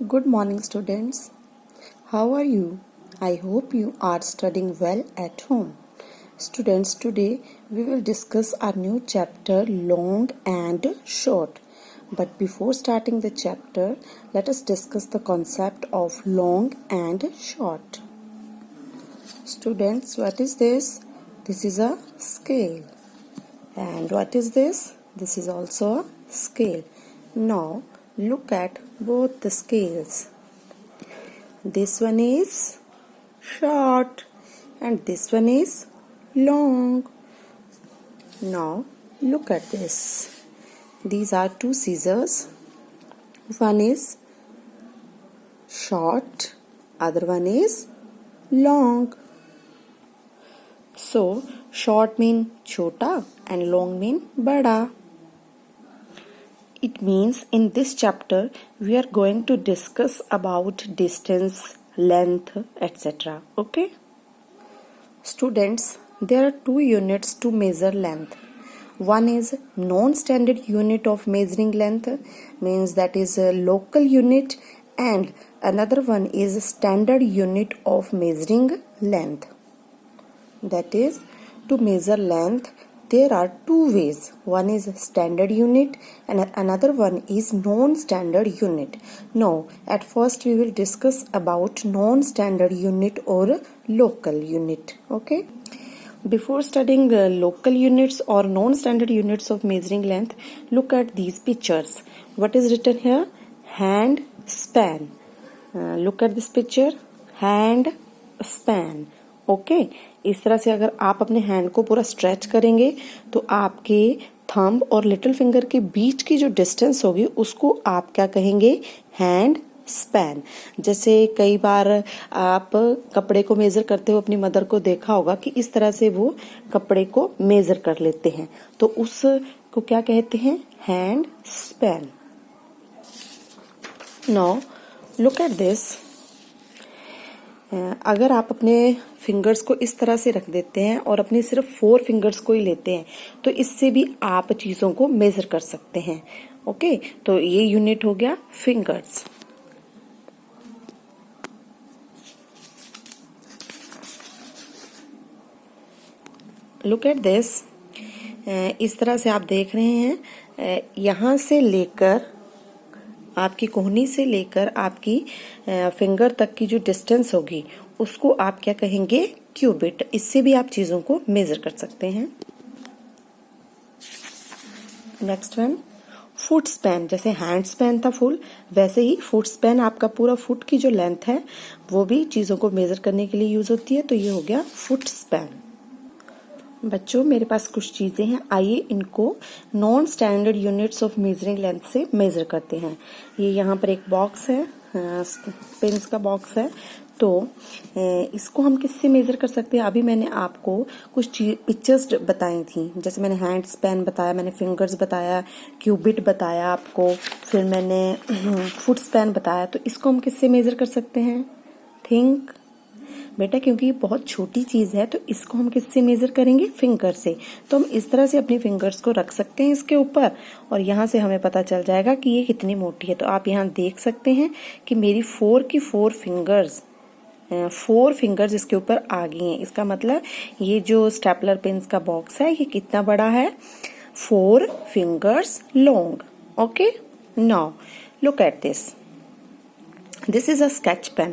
Good morning, students. How are you? I hope you are studying well at home. Students, today we will discuss our new chapter, Long and Short. But before starting the chapter, let us discuss the concept of long and short. Students, what is this? This is a scale. And what is this? This is also a scale. Now, look at both the scales. This one is short and this one is long. Now, look at this. These are two scissors. One is short, other one is long. So, short mean chota and long mean bada. It means in this chapter we are going to discuss about distance, length, etc. Okay? Students, there are two units to measure length. One is non-standard unit of measuring length, means that is a local unit, and another one is standard unit of measuring length. That is, to measure length, there are two ways. One is standard unit and another one is non-standard unit. Now, at first we will discuss about non-standard unit or local unit. Okay? Before studying local units or non-standard units of measuring length, look at these pictures. What is written here? Hand span. Look at this picture. Hand span. Okay इस तरह से अगर आप अपने hand को पूरा stretch करेंगे तो आपके थंब और लिटिल फिंगर के बीच की जो डिस्टेंस होगी उसको आप क्या कहेंगे? Hand span. जैसे कई बार आप कपड़े को मेजर करते हुए अपनी मदर को देखा होगा कि इस तरह से वो कपड़े को मेजर कर लेते हैं, तो उसको क्या कहते हैं? Hand span. Now look at this. अगर आप अपने फिंगर्स को इस तरह से रख देते हैं और अपने सिर्फ 4 फिंगर्स को ही लेते हैं तो इससे भी आप चीजों को मेजर कर सकते हैं. ओके, तो ये यूनिट हो गया फिंगर्स. Look at this. इस तरह से आप देख रहे हैं, यहां से लेकर आपकी कोहनी से लेकर आपकी फिंगर तक की जो डिस्टेंस होगी उसको आप क्या कहेंगे? क्यूबिट. इससे भी आप चीजों को मेजर कर सकते हैं. Next one, foot span. जैसे हैंड स्पैन था फुल, वैसे ही फुट स्पैन आपका पूरा फुट की जो लेंथ है वो भी चीजों को मेजर करने के लिए यूज होती है. तो ये हो गया फुट स्पैन. बच्चों, मेरे पास कुछ चीजें हैं, आइए इनको non standard units of measuring length से मेजर करते हैं. ये यहाँ पर एक बॉक्स है, पेन्स का बॉक्स है. तो इसको हम किससे मेजर कर सकते हैं? अभी मैंने आपको कुछ पिक्चर्स बताई थी. जैसे मैंने हैंड स्पैन बताया, मैंने फिंगर्स बताया, क्यूबिट बताया आपको, फिर मैंने फुट स्पैन बताया. तो इसको हम किससे मेजर कर सकते हैं? थिंक बेटा, क्योंकि ये बहुत छोटी चीज है तो इसको हम किससे मेजर करेंगे? फिंगर से. तो हम इस तरह से अपनी फिंगर्स को रख सकते हैं इसके ऊपर और यहाँ से हमें पता चल जाएगा कि ये कितनी मोटी है. तो आप यहाँ देख सकते हैं कि मेरी 4 की 4 फिंगर्स इसके ऊपर आ गई हैं. इसका मतलब ये जो स्टेपलर पेन्स का बॉक्स है ये कितना बड़ा है? 4 fingers long. Okay, now look at this. This is a sketch pen.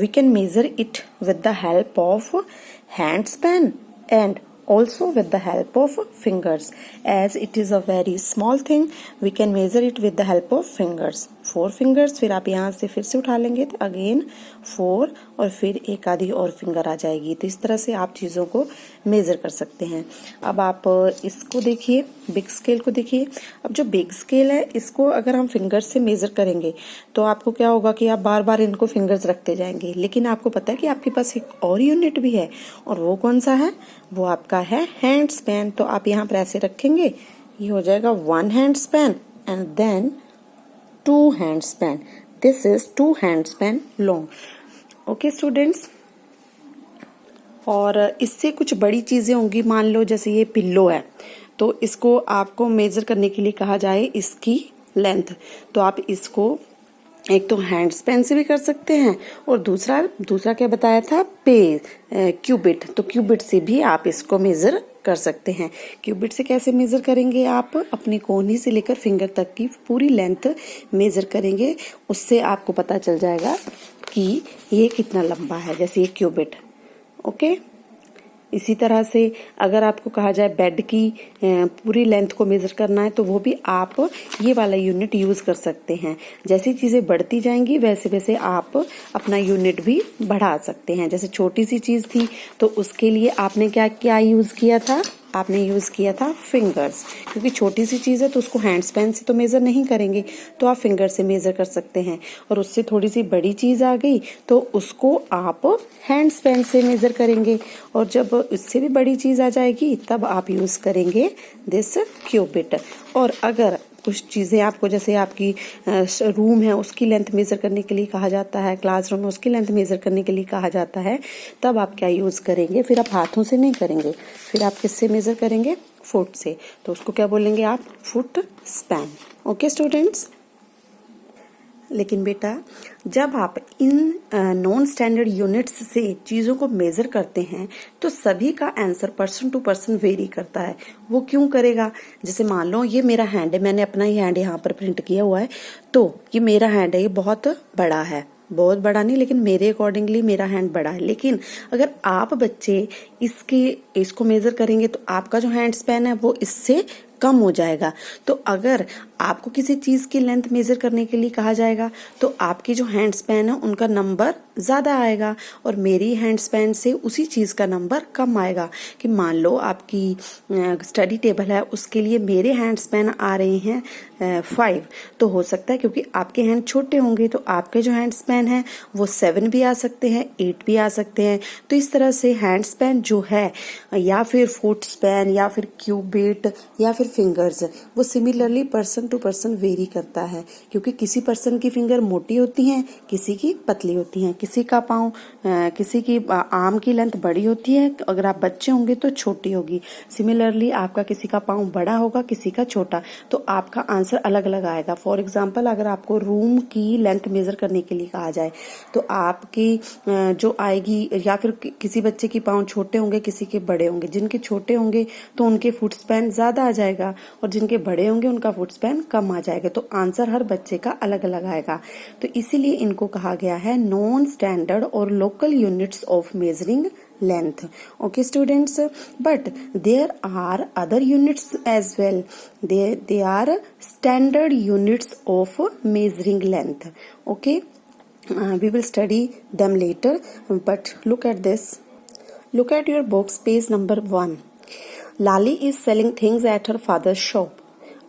We can measure it with the help of hand span and also with the help of fingers. As it is a very small thing, we can measure it with the help of fingers. 4 fingers, फिर आप यहाँ से फिर से उठा लेंगे तो again 4 और फिर एक आधी और फिंगर आ जाएगी. तो इस तरह से आप चीजों को मेजर कर सकते हैं. अब आप इसको देखिए, बिग स्केल को देखिए. अब जो बिग स्केल है इसको अगर हम फिंगर्स से मेजर करेंगे तो आपको क्या होगा कि आप बार बार इनको फिंगर्स रखते जाएंगे. लेकिन आपको पता है कि आपके पास एक और यूनिट भी है, और वो कौन सा है? वो आपका है हैंड स्पैन. तो आप यहाँ पर ऐसे रखेंगे, ये हो जाएगा 1 hand span and then 2 hand span. This is 2 hand span long. Okay students, और इससे कुछ बड़ी चीजें होंगी. मान लो जैसे ये पिल्लो है, तो इसको आपको मेजर करने के लिए कहा जाए इसकी लेंथ, तो आप इसको एक तो हैंड स्पैन से भी कर सकते हैं और दूसरा क्या बताया था, क्यूबिट। तो क्यूबिट से भी आप इसको मेजर कर सकते हैं। क्यूबिट से कैसे मेजर करेंगे, आप अपनी कोहनी से लेकर फिंगर तक की पूरी लेंथ मेजर करेंगे, उससे आपको पता चल जाएगा कि ये कितना लंबा है, जैसे ये क्यूबिट। ओके, इसी तरह से अगर आपको कहा जाए बेड की पूरी लेंथ को मेजर करना है, तो वो भी आप ये वाला यूनिट यूज कर सकते हैं। जैसी चीजें बढ़ती जाएंगी वैसे वैसे आप अपना यूनिट भी बढ़ा सकते हैं। जैसे छोटी सी चीज थी तो उसके लिए आपने क्या क्या यूज किया था, आपने यूज किया था फिंगर्स, क्योंकि छोटी सी चीज है तो उसको हैंड स्पैन से तो मेजर नहीं करेंगे, तो आप फिंगर से मेजर कर सकते हैं। और उससे थोड़ी सी बड़ी चीज आ गई तो उसको आप हैंड स्पैन से मेजर करेंगे, और जब उससे भी बड़ी चीज आ जाएगी तब आप यूज करेंगे दिस क्यूबिट। और अगर कुछ चीजें आपको, जैसे आपकी रूम है उसकी लेंथ मेजर करने के लिए कहा जाता है, क्लासरूम में उसकी लेंथ मेजर करने के लिए कहा जाता है, तब आप क्या यूज करेंगे, फिर आप हाथों से नहीं करेंगे, फिर आप किससे मेजर करेंगे, फुट से। तो उसको क्या बोलेंगे आप, फुट स्पैन। ओके स्टूडेंट्स, लेकिन बेटा जब आप इन नॉन स्टैंडर्ड यूनिट्स से चीजों को मेजर करते हैं तो सभी का answer person to person vary करता है। वो क्यों करेगा, जैसे मान लो ये मेरा हैंड है, मैंने अपना ही हैंड यहाँ पर प्रिंट किया हुआ है, तो ये मेरा हैंड है, ये बहुत बड़ा है, बहुत बड़ा नहीं लेकिन मेरे अकॉर्डिंगली मेरा हैंड बड़ा है। लेकिन अगर आप बच्चे इसको मेजर करेंगे तो आपका जो हैंड स्पैन है वो इससे कम हो जाएगा। तो अगर आपको किसी चीज की लेंथ मेजर करने के लिए कहा जाएगा तो आपकी जो हैंड स्पैन है उनका नंबर ज्यादा आएगा और मेरी हैंड स्पैन से उसी चीज का नंबर कम आएगा। कि मान लो आपकी स्टडी टेबल है, उसके लिए मेरे हैंड स्पैन आ रहे हैं 5, तो हो सकता है क्योंकि आपके हैंड छोटे होंगे तो आपके जो हैंड स्पैन है वो 7 भी आ सकते हैं, 8 भी आ सकते हैं। तो इस तरह से हैंड स्पैन जो है, या फिर फुट स्पैन या फिर क्यूबिट या फिर फिंगर्स, वो similarly person to person vary करता है, क्योंकि किसी पर्सन की फिंगर मोटी होती हैं, किसी की पतली होती हैं, किसी का पाँव, किसी की आर्म की लेंथ बड़ी होती है, अगर आप बच्चे होंगे तो छोटी होगी। सिमिलरली आपका किसी का पाँव बड़ा होगा, किसी का छोटा, तो आपका आंसर अलग अलग आएगा। फॉर एग्जाम्पल अगर आपको रूम की लेंथ मेजर करने के लिए कहा जाए तो आपकी जो आएगी, या फिर किसी बच्चे की पाँव छोटे होंगे, किसी के बड़े होंगे, जिनके छोटे होंगे तो उनके फुट स्पैन ज्यादा आ जाएगा और जिनके बड़े होंगे उनका फुट स्पैन कम आ जाएगा। तो आंसर हर बच्चे का अलग अलग आएगा। तो इसीलिए इनको कहा गया है नॉन स्टैंडर्ड और local units of measuring length. Okay students, but there are other units as well. They are standard units of measuring length. Okay, we will study them later, but look at this. Look at your books, page number 1. Lali is selling things at her father's shop.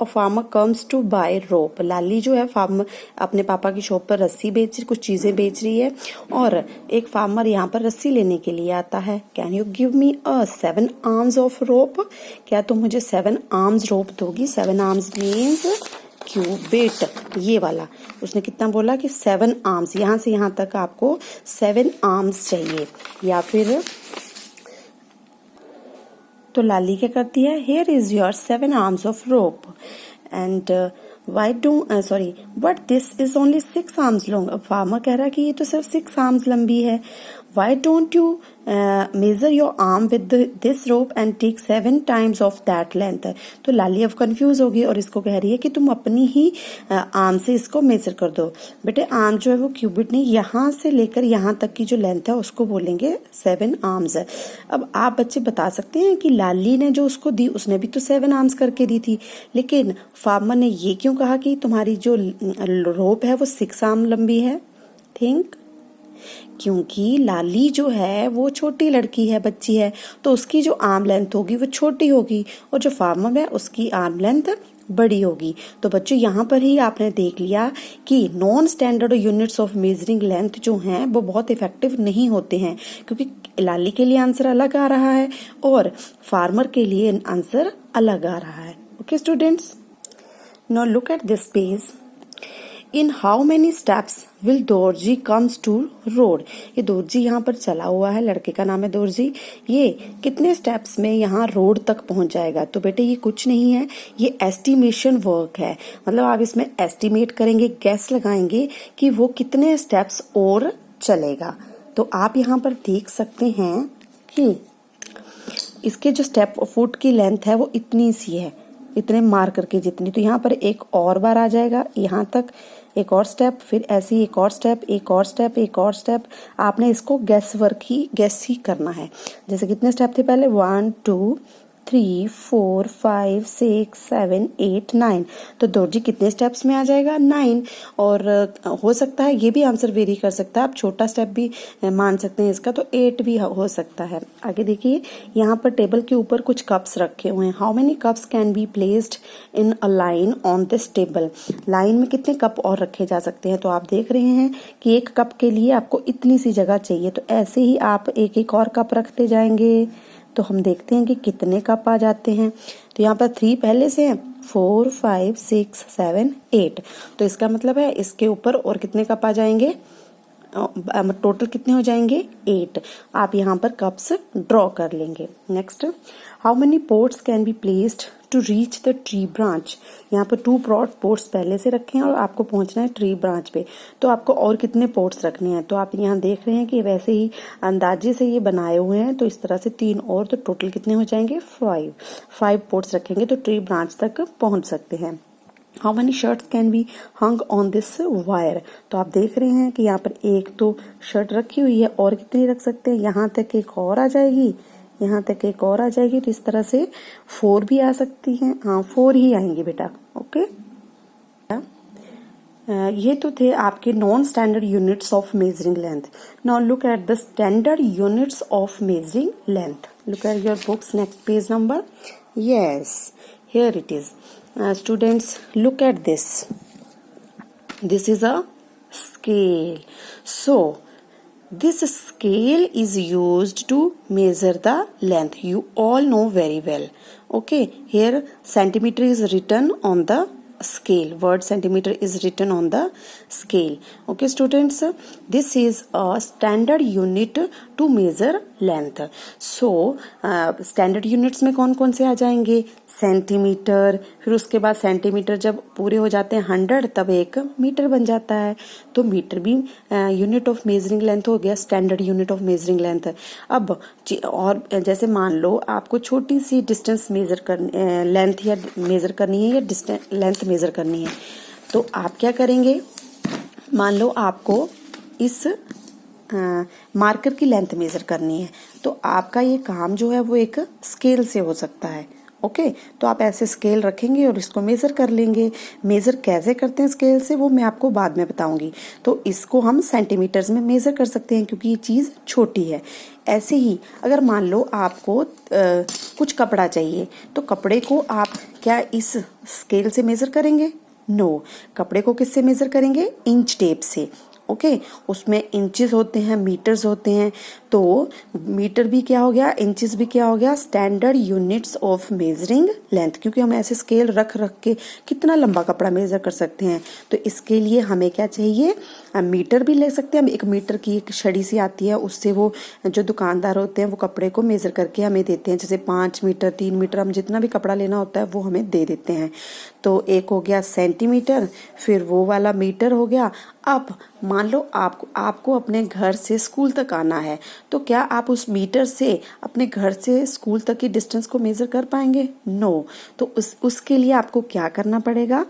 A farmer comes to buy rope. लाली जो है farmer अपने पापा की shop पर रस्सी कुछ चीजें बेच रही है, और एक फार्मर यहाँ पर रस्सी लेने के लिए आता है। Can you give me a 7 arms of rope, क्या तुम मुझे 7 arms रोप दोगी। 7 arms मीन्स क्यूबिट, ये वाला। उसने कितना बोला कि 7 arms, यहाँ से यहाँ तक आपको 7 arms चाहिए। या फिर तो लाली क्या करती है, here is your 7 arms of rope and but this is only 6 arms long. अब फार्मर कह रहा है कि ये तो सिर्फ 6 arms लंबी है। Why don't you measure your arm with this rope and take 7 times of that length? तो लाली अब कंफ्यूज होगी और इसको कह रही है कि तुम अपनी ही आर्म से इसको मेजर कर दो। बेटे आर्म जो है वो क्यूबिट नहीं, यहाँ से लेकर यहाँ तक की जो लेंथ है उसको बोलेंगे 7 arms है। अब आप बच्चे बता सकते हैं कि लाली ने जो उसको दी उसने भी तो 7 arms करके दी थी, लेकिन फार्मर ने ये क्यों कहा कि तुम्हारी जो रोप है वो 6 arm लंबी है। थिंक, क्योंकि लाली जो है वो छोटी लड़की है, बच्ची है, तो उसकी जो आर्म लेंथ होगी वो छोटी होगी और जो फार्मर है उसकी आर्म लेंथ बड़ी होगी। तो बच्चों यहाँ पर ही आपने देख लिया कि non standard units of measuring length जो हैं वो बहुत इफेक्टिव नहीं होते हैं, क्योंकि लाली के लिए आंसर अलग आ रहा है और फार्मर के लिए आंसर अलग आ रहा है। Okay students, now look at this page. In how many steps will Dorji comes to road. ये दोरजी यहाँ पर चला हुआ है, लड़के का नाम है दोरजी। ये कितने स्टेप्स में यहाँ रोड तक पहुंच जाएगा? तो बेटे ये कुछ नहीं है, ये एस्टिमेशन वर्क है। मतलब आप इसमें एस्टिमेट करेंगे, गैस लगाएंगे कि वो कितने स्टेप्स और चलेगा। तो आप यहाँ पर देख सकते हैं कि इसके जो स्टेप फुट की लेंथ है वो इतनी सी है, इतने मार्कर के जितनी। तो यहाँ पर एक और बार आ जाएगा यहाँ तक, एक और स्टेप, फिर ऐसे ही एक और स्टेप, एक और स्टेप, एक और स्टेप। आपने इसको गैस ही करना है। जैसे कितने स्टेप थे पहले? 1 2 3 4 5 6 7 8 9। तो दोरजी कितने स्टेप्स में आ जाएगा? 9। और हो सकता है ये भी आंसर वेरी कर सकता है, आप छोटा स्टेप भी मान सकते हैं इसका, तो 8 भी हो सकता है। आगे देखिए, यहाँ पर टेबल के ऊपर कुछ कप्स रखे हुए हैं। How many cups can be placed in a line on this table. Line में कितने कप और रखे जा सकते हैं? तो आप देख रहे हैं कि एक कप के लिए आपको इतनी सी जगह चाहिए, तो ऐसे ही आप एक एक और कप रखते जाएंगे। तो हम देखते हैं कि कितने कप आ जाते हैं। तो यहाँ पर 3 पहले से हैं, 4 5 6 7 8। तो इसका मतलब है इसके ऊपर और कितने कप आ जाएंगे? टोटल कितने हो जाएंगे? 8। आप यहाँ पर कप्स ड्रॉ कर लेंगे। Next, how many pots can be placed to reach the tree branch. यहाँ पर 2 पोट्स पहले से रखे हैं और आपको पहुंचना है ट्री ब्रांच पे। तो आपको और कितने पोट्स रखने हैं? तो आप यहाँ देख रहे हैं कि वैसे ही अंदाजे से ये बनाए हुए हैं, तो इस तरह से 3 और, तो टोटल कितने हो जाएंगे? 5 पोट्स रखेंगे तो ट्री ब्रांच तक पहुंच सकते हैं। How many shirts can be hung on this wire. तो आप देख रहे हैं कि यहाँ पर एक तो शर्ट रखी हुई है, और कितनी रख सकते हैं? यहाँ तक एक और आ जाएगी, यहाँ तक एक और आ जाएगी। तो इस तरह से 4 भी आ सकती हैं। हाँ, 4 ही आएंगी बेटा। ओके, ये तो थे आपके non standard units of measuring length. Now look at the standard units of measuring length. Look at your books, next page number. Yes, here it is. Students, look at this. This is a scale. So this scale is used to measure the length. You all know very well. Okay, here centimeter is written on the scale. Word centimeter is written on the scale. Okay students, this is a standard unit to measure length. So standard units में कौन कौन से आ जाएंगे? Centimetre, फिर उसके बाद centimetre जब पूरे हो जाते हैं 100 तब एक मीटर बन जाता है। तो मीटर भी यूनिट ऑफ मेजरिंग लेंथ हो गया, standard unit of measuring length. अब और जैसे मान लो आपको छोटी सी डिस्टेंस मेजर कर लेंथ या मेजर करनी है, या डिस्टेंस लेंथ मेजर करनी है, तो आप क्या करेंगे? मान लो आपको इस मार्कर की लेंथ मेजर करनी है, तो आपका ये काम जो है वो एक स्केल से हो सकता है। ओके, तो आप ऐसे स्केल रखेंगे और इसको मेजर कर लेंगे। मेजर कैसे करते हैं स्केल से, वो मैं आपको बाद में बताऊंगी। तो इसको हम सेंटीमीटर्स में मेजर कर सकते हैं क्योंकि ये चीज छोटी है। ऐसे ही अगर मान लो आपको कुछ कपड़ा चाहिए, तो कपड़े को आप क्या इस स्केल से मेजर करेंगे? नो, कपड़े को किससे मेजर करेंगे? इंच टेप से। ओके, उसमें इंचेस होते हैं, मीटर्स होते हैं। तो मीटर भी क्या हो गया, इंचेस भी क्या हो गया? Standard units of measuring length, क्योंकि हम ऐसे स्केल रख रख के कितना लंबा कपड़ा मेजर कर सकते हैं। तो इसके लिए हमें क्या चाहिए? मीटर भी ले सकते हैं हम। एक मीटर की एक छड़ी सी आती है, उससे वो जो दुकानदार होते हैं वो कपड़े को मेजर करके हमें देते हैं। जैसे 5 मीटर 3 मीटर, हम जितना भी कपड़ा लेना होता है वो हमें दे देते हैं। तो एक हो गया सेंटीमीटर, फिर वो वाला मीटर हो गया। अब मान लो आपको अपने घर से स्कूल तक आना है, तो क्या आप उस मीटर से अपने घर से स्कूल तक की डिस्टेंस को मेजर कर पाएंगे? नो। तो उसके लिए आपको क्या करना पड़ेगा?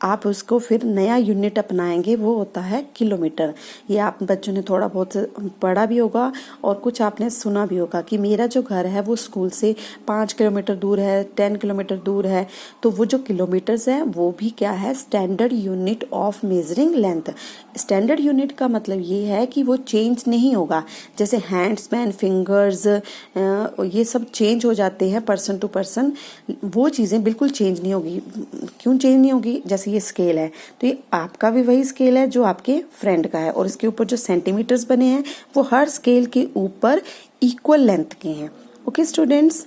आप उसको फिर नया यूनिट अपनाएंगे, वो होता है किलोमीटर। ये आप बच्चों ने थोड़ा बहुत पढ़ा भी होगा और कुछ आपने सुना भी होगा कि मेरा जो घर है वो स्कूल से 5 किलोमीटर दूर है, 10 किलोमीटर दूर है। तो वो जो किलोमीटर्स है वो भी क्या है? Standard unit of measuring length. Standard unit का मतलब ये है कि वो चेंज नहीं होगा। जैसे हैंड्स, मैन, फिंगर्स, ये सब चेंज हो जाते हैं पर्सन टू पर्सन, वो चीजें बिल्कुल चेंज नहीं होगी। क्यों चेंज नहीं होगी? जैसे ये स्केल है, तो ये आपका भी वही स्केल है जो आपके फ्रेंड का है, और इसके ऊपर जो सेंटीमीटर्स बने हैं वो हर स्केल के ऊपर इक्वल लेंथ के हैं। ओके स्टूडेंट्स,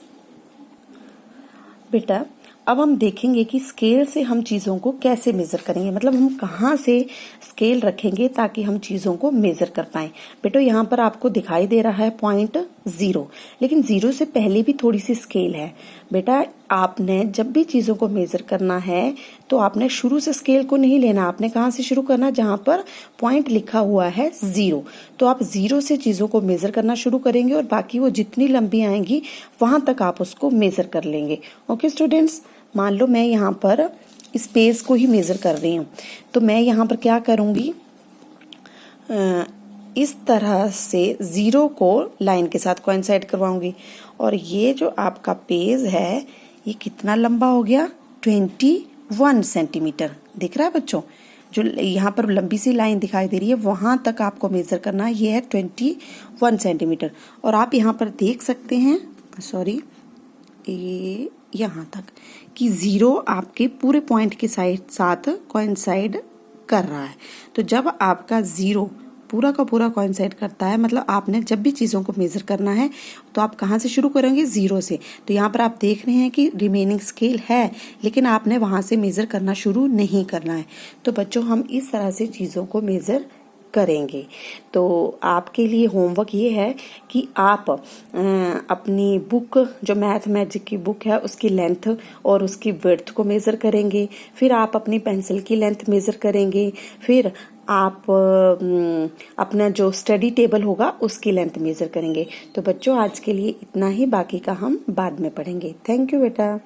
बेटा अब हम देखेंगे कि स्केल से हम चीज़ों को कैसे मेज़र करेंगे, मतलब हम कहाँ से स्केल रखेंगे ताकि हम चीज़ों को मेज़र कर पाएं। बेटो यहाँ पर आपको दिखाई दे रहा है पॉइंट 0, लेकिन 0 से पहले भी थोड़ी सी स्केल है। बेटा आपने जब भी चीज़ों को मेज़र करना है तो आपने शुरू से स्केल को नहीं लेना, आपने कहाँ से शुरू करना, जहाँ पर पॉइंट लिखा हुआ है 0। तो आप 0 से चीज़ों को मेज़र करना शुरू करेंगे और बाकी वो जितनी लंबी आएंगी वहां तक आप उसको मेज़र कर लेंगे। ओके स्टूडेंट्स, मान लो मैं यहाँ पर स्पेस को ही मेज़र कर रही हूँ, तो मैं यहाँ पर क्या करूँगी, इस तरह से 0 को लाइन के साथ कोइंसाइड करवाऊंगी। और ये जो आपका पेज है ये कितना लंबा हो गया, 21 सेंटीमीटर। दिख रहा है बच्चों, जो यहाँ पर लंबी सी लाइन दिखाई दे रही है वहां तक आपको मेजर करना है, ये है 21 सेंटीमीटर। और आप यहाँ पर देख सकते हैं, सॉरी, ये यहाँ तक कि 0 आपके पूरे पॉइंट के साथ कोइंसाइड कर रहा है। तो जब आपका 0 पूरा का पूरा कोइंसाइड करता है, मतलब आपने जब भी चीज़ों को मेज़र करना है तो आप कहाँ से शुरू करेंगे, 0 से। तो यहाँ पर आप देख रहे हैं कि रिमेनिंग स्केल है, लेकिन आपने वहाँ से मेज़र करना शुरू नहीं करना है। तो बच्चों हम इस तरह से चीज़ों को मेज़र करेंगे। तो आपके लिए होमवर्क ये है कि आप अपनी बुक, जो मैथ मैजिक की बुक है, उसकी लेंथ और उसकी विड्थ को मेज़र करेंगे। फिर आप अपनी पेंसिल की लेंथ मेज़र करेंगे। फिर आप अपना जो स्टडी टेबल होगा उसकी लेंथ मेज़र करेंगे। तो बच्चों आज के लिए इतना ही, बाकी का हम बाद में पढ़ेंगे। थैंक यू बेटा।